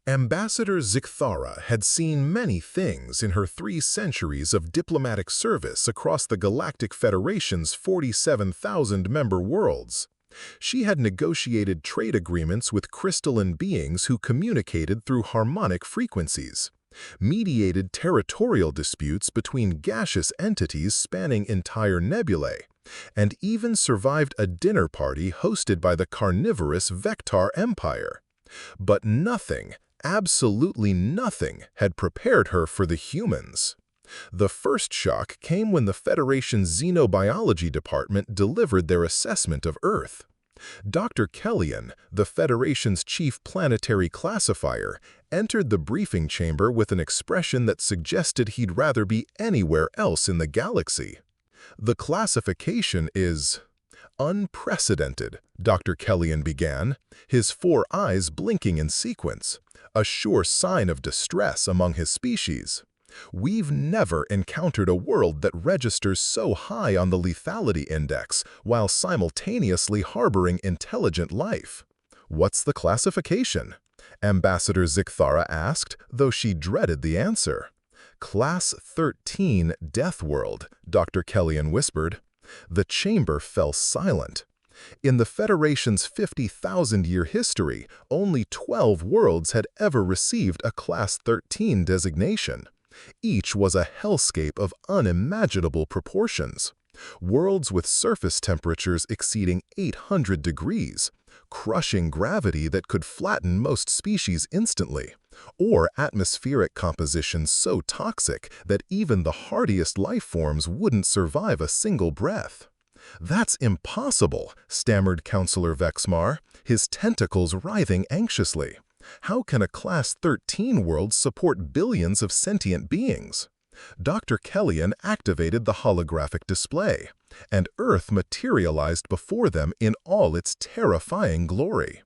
Ambassador Zikthara had seen many things in her 3 centuries of diplomatic service across the Galactic Federation's 47,000-member worlds. She had negotiated trade agreements with crystalline beings who communicated through harmonic frequencies, mediated territorial disputes between gaseous entities spanning entire nebulae, and even survived a dinner party hosted by the carnivorous Vectar Empire. But nothing, absolutely nothing, had prepared her for the humans. The first shock came when the Federation's Xenobiology Department delivered their assessment of Earth. Dr. Kellyan, the Federation's chief planetary classifier, entered the briefing chamber with an expression that suggested he'd rather be anywhere else in the galaxy. "The classification is unprecedented," Dr. Kellyan began, his 4 eyes blinking in sequence, a sure sign of distress among his species. "We've never encountered a world that registers so high on the lethality index while simultaneously harboring intelligent life." "What's the classification?" Ambassador Zikthara asked, though she dreaded the answer. "Class 13 Deathworld," Dr. Kellyan whispered. The chamber fell silent. In the Federation's 50,000-year history, only 12 worlds had ever received a Class 13 designation. Each was a hellscape of unimaginable proportions. Worlds with surface temperatures exceeding 800 degrees, crushing gravity that could flatten most species instantly, or atmospheric compositions so toxic that even the hardiest life forms wouldn't survive a single breath. "That's impossible," stammered Counselor Vexmar, his tentacles writhing anxiously. "How can a Class 13 world support billions of sentient beings?" Dr. Kellyan activated the holographic display, and Earth materialized before them in all its terrifying glory.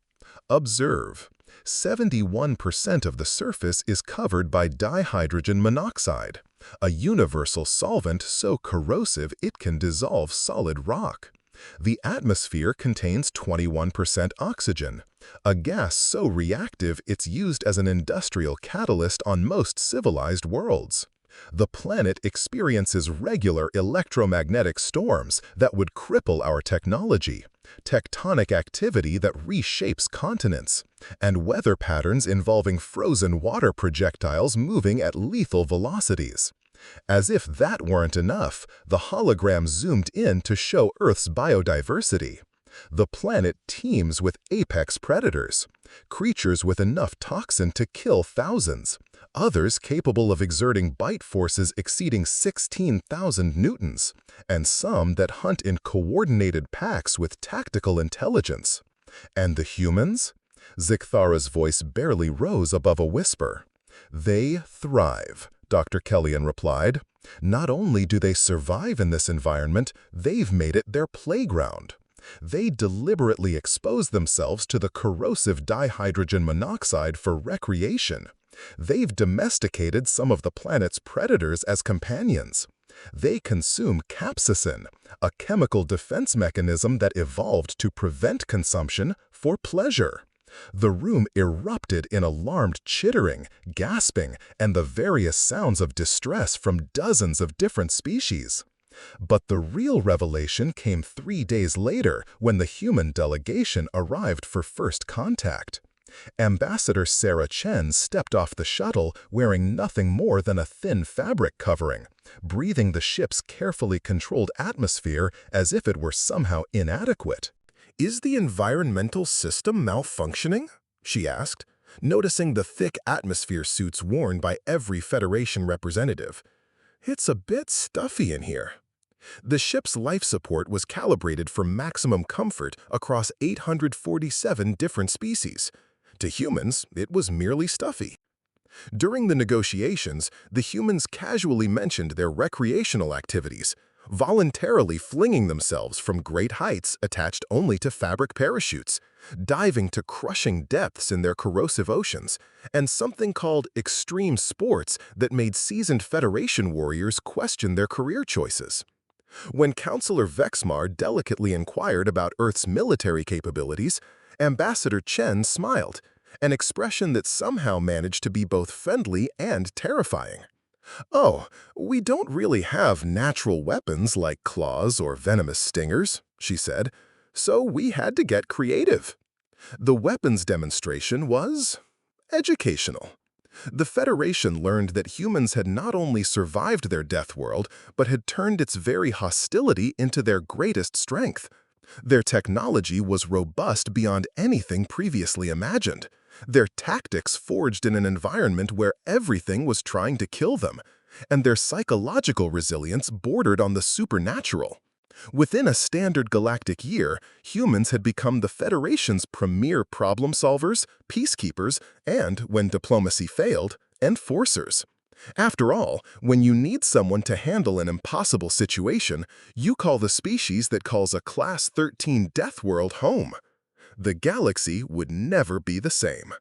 "Observe. 71% of the surface is covered by dihydrogen monoxide, a universal solvent so corrosive it can dissolve solid rock. The atmosphere contains 21% oxygen, a gas so reactive it's used as an industrial catalyst on most civilized worlds. The planet experiences regular electromagnetic storms that would cripple our technology, tectonic activity that reshapes continents, and weather patterns involving frozen water projectiles moving at lethal velocities." As if that weren't enough, the hologram zoomed in to show Earth's biodiversity. The planet teems with apex predators, creatures with enough toxin to kill thousands, others capable of exerting bite forces exceeding 16,000 newtons, and some that hunt in coordinated packs with tactical intelligence. "And the humans?" Zikthara's voice barely rose above a whisper. "They thrive," Dr. Kellyan replied. "Not only do they survive in this environment, they've made it their playground. They deliberately expose themselves to the corrosive dihydrogen monoxide for recreation. They've domesticated some of the planet's predators as companions. They consume capsaicin, a chemical defense mechanism that evolved to prevent consumption for pleasure." The room erupted in alarmed chittering, gasping, and the various sounds of distress from dozens of different species. But the real revelation came 3 days later when the human delegation arrived for first contact. Ambassador Sarah Chen stepped off the shuttle wearing nothing more than a thin fabric covering, breathing the ship's carefully controlled atmosphere as if it were somehow inadequate. "Is the environmental system malfunctioning?" she asked, noticing the thick atmosphere suits worn by every Federation representative. "It's a bit stuffy in here." The ship's life support was calibrated for maximum comfort across 847 different species. To humans, it was merely stuffy. During the negotiations, the humans casually mentioned their recreational activities, voluntarily flinging themselves from great heights attached only to fabric parachutes, diving to crushing depths in their corrosive oceans, and something called extreme sports that made seasoned Federation warriors question their career choices. When Counselor Vexmar delicately inquired about Earth's military capabilities, Ambassador Chen smiled, an expression that somehow managed to be both friendly and terrifying. "Oh, we don't really have natural weapons like claws or venomous stingers," she said, "so we had to get creative." The weapons demonstration was educational. The Federation learned that humans had not only survived their death world, but had turned its very hostility into their greatest strength. Their technology was robust beyond anything previously imagined. Their tactics forged in an environment where everything was trying to kill them, and their psychological resilience bordered on the supernatural. Within a standard galactic year, humans had become the Federation's premier problem solvers, peacekeepers, and, when diplomacy failed, enforcers. After all, when you need someone to handle an impossible situation, you call the species that calls a Class 13 Death World home. The galaxy would never be the same.